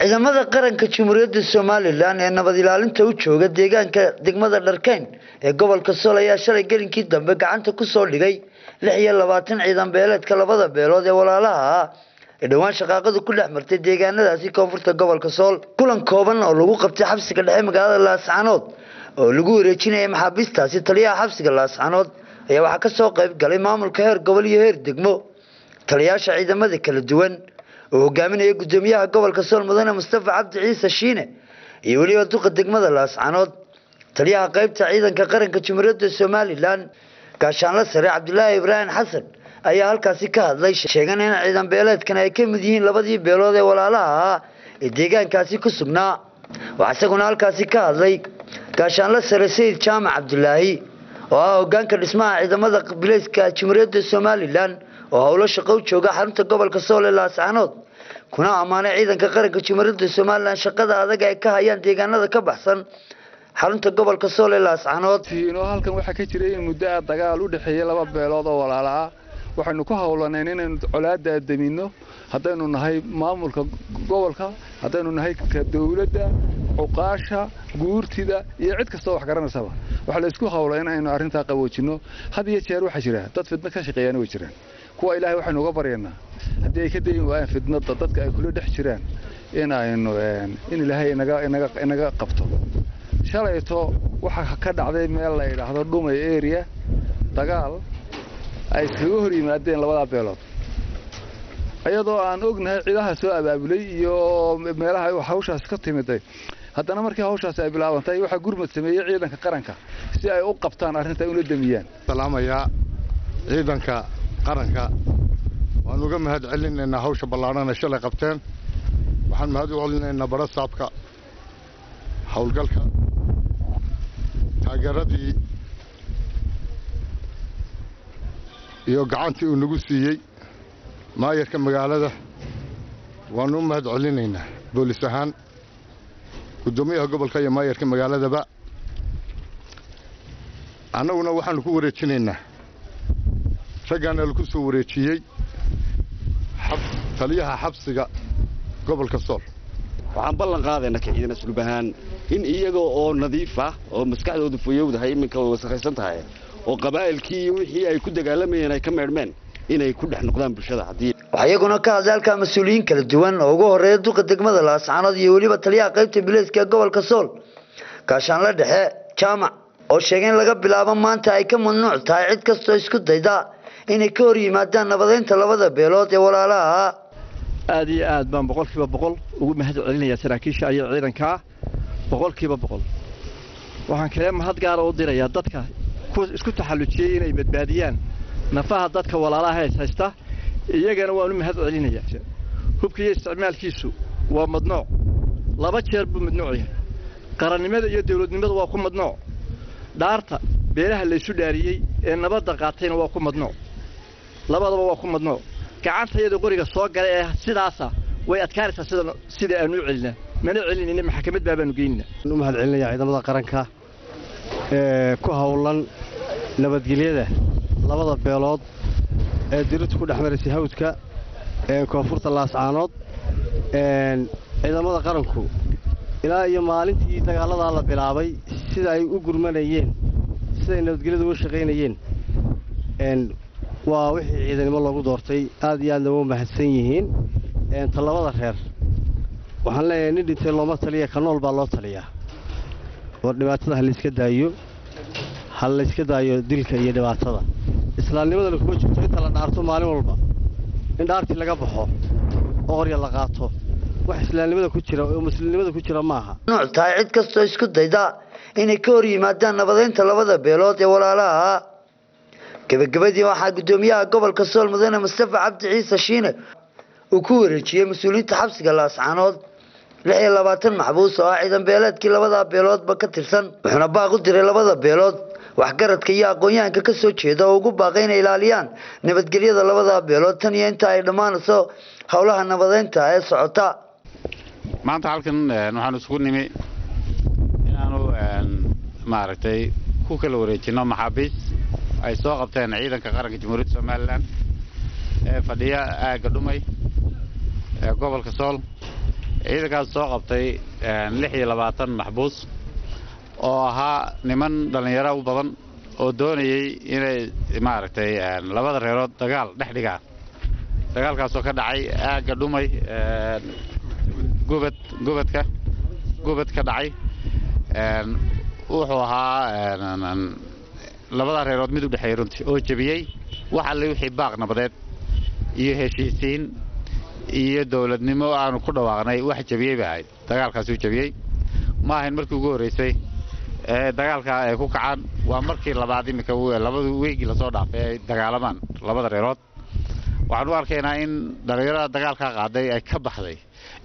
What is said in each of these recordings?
ciidamada qaranka Jamhuuriyadda Soomaaliland ee nabad ilaalinta u jooga deegaanka degmada Dharkayn ee gobolka Sool ayaa shalay gelinkii dambe gacanta ku soo dhigay 26 ciidan beeleedka labada beelood ee walaalaha ah ee dhawaan shaqaaqadu ku dhex martay deegaanadaasi koonfurta gobolka Sool kulan kooban oo lagu qabtay xabsiga dhexe magaalada Laascaanood oo lagu wareejinayay maxaabiistaasi taliyaha xabsiga Laascaanood ayaa waxa ka soo qayb galay maamulka heer gobol iyo heer degmo taliyaasha ciidamada kala duwan oo hogaaminaya gudoomiyaha gobolka Sool mudane Mustafa Cabdi Ciise Shiine iyo waliba duqa degmada Laascaanood taliyaha qaybta ciidanka qaranka Jamhuuriyadda Soomaaliland gaashaanle sare Cabdullaahi Ibraahim Xasan ayaa halkaasi ka hadlay sheegan in ciidan beeleedkan ay ka mid yihiin labadii beelood ee walaalaha ah ee deegaankaasi ku sugnaa waxa isaguna halkaasi ka hadlay gaashaanle sare Sayid Jaamac Cabdullaahi oo ah hoggaanka dhismaha ciidamada qabiileyska Jamhuuriyadda Soomaaliland oo howlo shaqo u jooga xarunta gobolka Sool ee Laascaanood kuna amaanay ciidanka qaranka Jamhuuriyadda Soomaaliland shaqada adag ay ka hayaan deegaanada ka baxsan xarunta gobolka Sool ee Laascaanood halkan waxa ka jiray in muddo dagaal u dhaxeeyay laba beelood oo walaalo ah waxaanu ku hawlanay inaynu colaadda damino haddaynu nahay maamulka gobolka haddaynu nahay ka dawladda uqaasha guurtida iyo cid kasta wax garanaysa waxa la isku hawlay inaynu arinta qaboojino had iyo jeer waxa jira dad fidna ka shaqeeyaan way jiraan kuwa ilaahay waxaanu uga baryaynaa haddii ay ka dayin waayaan fidnada dadka ay kula dhex jiraan in ilaahay inaga qabto shalayto waxa ka dhacday meel la yiraahdo Dhumay area dagaal ay iskaga hor yimaadeen labada beelood ayadoo aan ognahay ciidaha soo abaabulay iyo meelaha ay hawshaas ka timiday haddana markii hawshaas ay bilaabantay waxa gurmad sameeyay ciidanka qaranka si ay u qabtaan arrinta una damiyaan salaamaya ciidanka qaranka waan uga mahad celinaynaa hawsha ballaaran ee shalay qabteen waxaan mahad u celinaynaa barasaabka hawlgalka taageeradii iyo gacantii uu nagu siiyay maayarka magaalada waan u mahad celinaynaa boolis ahaan gudoomiyaha gobolka iyo maayarka magaaladaba annaguna waxaanu ku wareejinaynaa raggaana lagu soo wareejiyey taliyaha xabsiga gobolka Sool waxaan ballan qaadaynaa ka ciidan asluub ahaan in iyaga oo nadiif ah oo maskaxdoodu fayowdahay iminka wasaqaysan tahay oo qabaa'ilkii wixii ay ku dagaalamayeen ay ka meedmeen inay ku dhex noqdaan bulshada hadii waxayaguna ka hadalka mas'uuliyiin kala duwan oo ugu horeeya duqa degmada Laascaanood iyo waliba taliyaha qaybta bilayska gobolka Sool gaashaanle dhexe Jaamac oo sheegeen laga bilaabo maanta ay ka mamnuuc tahay cid kasta isku dayda inay ka hor yimaadaan nabadeynta labada beelood ee walaalaha aad iyo aad baan 100% ugu mahad celinayaa saraakiisha iyo ciidanka 100% waxaan kale mahad gaar ah u dirayaa dadka isku taxallujiyay inay badbaadiyaan nafaha dadka walaalaha haysta iyagana waan u mahad celinayaa hubkii isticmaalkiisu waa madnuuc laba jeer buu madnuuc yahay qarannimada iyo dawladnimada waa ku madnuuc dhaarta beelaha la isu dhaariyay ee nabadda qaatayna waa ku madnuuc labadaba waa ku madnuuc gacantayada qoriga soo galay ee sidaas way adkaaraysaa sida aanu celinaa mana celinayna maxkamad baabaanu geynaa u mahad celinayaa ciidamada qaranka ku hawlan nabadgelyada labada beelood ee dirirtu ku dhaxmarisay hawdka ee koonfurta Laascaanood ciidamada qaranku ilaa iyo maalintii dagaalada la bilaabay sida ay u gurmanayeen sida nabadgelyadu u shaqeynayeen waa wixii ciidanimo loogu doortay aad iyo aad loo mahadsan yihiin talabada reer waxaan leeyahay nin dhintay looma taliya ka nool baa loo taliyaa war dhibaatada hal la iska daayo dilka iyo dhibaatada islaamnimadana kuma jirto inta la dhaarto maalin walba in dhaartii laga baxo oo qorya la qaato wax islaamnimada ku jira oo muslimnimada ku jira maaha nooc tahay cid kasta isku dayda inay ka hor yimaadaan nabadeynta labada beelood ee walaalaha gabagabadii waxaa gudoomiyaha gobolka Sool mudane Mustafa Cabdi Ciise Shiine uu ku wareejiyay mas'uuliyiinta xabsiga Laascaanood 26 maxbuus oo ciidan beeleedkii labada beeloodba ka tirsan wuxuuna baaq u diray labada beelood waxgaradka iyo aqoonyahanka ka soo jeeda oo ugu baaqay inay ilaaliyaan nabadgelyada labada beelood tan iyo inta ay dhamaanayso howlaha nabadeynta ee socota maanta halkan waxaan isku nimi inaanu maaragtay ku kala wareejino maxaabiis ay soo qabteen ciidanka qaranka Jamhuuriyadda Soomaaliland ee fadhiya aaga Dhumay gobolka Sool ciidankaas soo qabtay 26 maxbuus oo ahaa niman dhalinyaro u badan oo doonayay inay maaragtay labada reerood dagaal dhex dhigaan dagaalkaasoo ka dhacay aagga dhumay gubad ka dhacay wuxuu ahaa labada reerood mid u dhexeeyay runtii oo jabiyey waxa la wixii baaq nabadeed iyo heshiisiin iyo dawladnimo aanu ku dhawaaqnay wax jabiyay baa ahayd dagaalkaas uu jabiyay ma ahayn markii ugu horeysay dagaalka ay ku kacaan waa markii labaad imika labada weegi la soo dhaafay ay dagaalamaan labada reerood waxaan u arkaynaa in dhalinyarada dagaalka qaaday ay ka baxday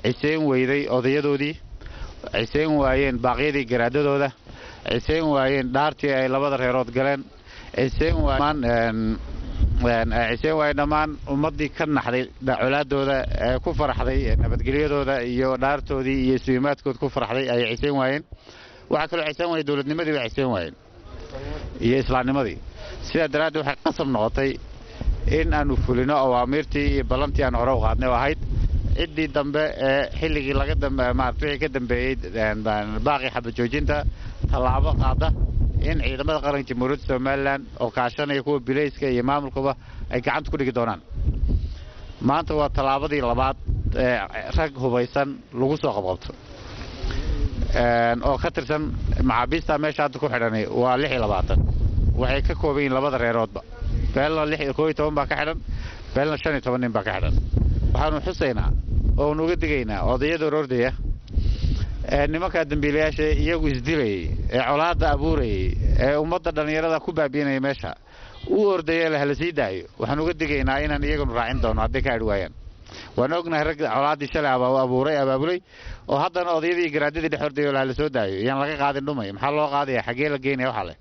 ciseen weyday odayadoodii ciseen waayeen baaqyadii garaadadooda ciseen waayeen dhaartii ay labada reerood galeen ciseen waayeen dhammaan ummadii ka naxday colaadooda ee ku faraxday nabadgelyadooda iyo dhaartoodii iyo suumaadkood ku faraxday ay ciseen waayeen waxa kale ciseen waayeen dawladnimadii way ciseen waayeen iyo islaamnimadii sidaa daraaddeed waxay qasab noqotay in aanu fulino awaamirtii iyo ballantii aan hore u qaadnay oo ahayd ciddii dambe ee xilligii laga wixii ka dambeeyey baaqii xabajoojinta tallaabo qaada in ciidamada qaranka jamhuuriyadda somalilan oo kaashanaya kuwa bilayska iyo maamulkuba ay gacanta ku dhigi doonaan maanta waa tallaabadii labaad ee rag hubaysan lagu soo qabqabto oo ka tirsan maxaabiista meesha hadda ku xidhanay waa 26 waxay ka kooban yihiin labada reeroodba beelna 11 baa ka xidhan beelna 15 nin baa ka xidhan waxaanu xusaynaa oo nuga digaynaa odayada ordaya nimanka dambiilayaasha iyagu isdilayay ee colaada abuurayay ee ummadda dhalinyarada ku baabiinaya meesha u ordaya la sii daayo waxaan uga digaynaa inaan iyaguna raacin doono haddii ka adhi waayaan waan ognahay rag colaadii shalay abaabulay oo haddana odayadii garaadadii dhex ordayo la soo daayo iyaan laga qaadin dhumay maxaa loo qaadaya xagee la geynaya waxa leh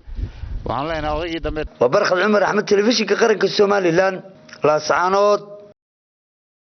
waxaan leenahay odaygii dambe waa barkad cumar axmed telefishinka qaranka Soomaaliland laascaanood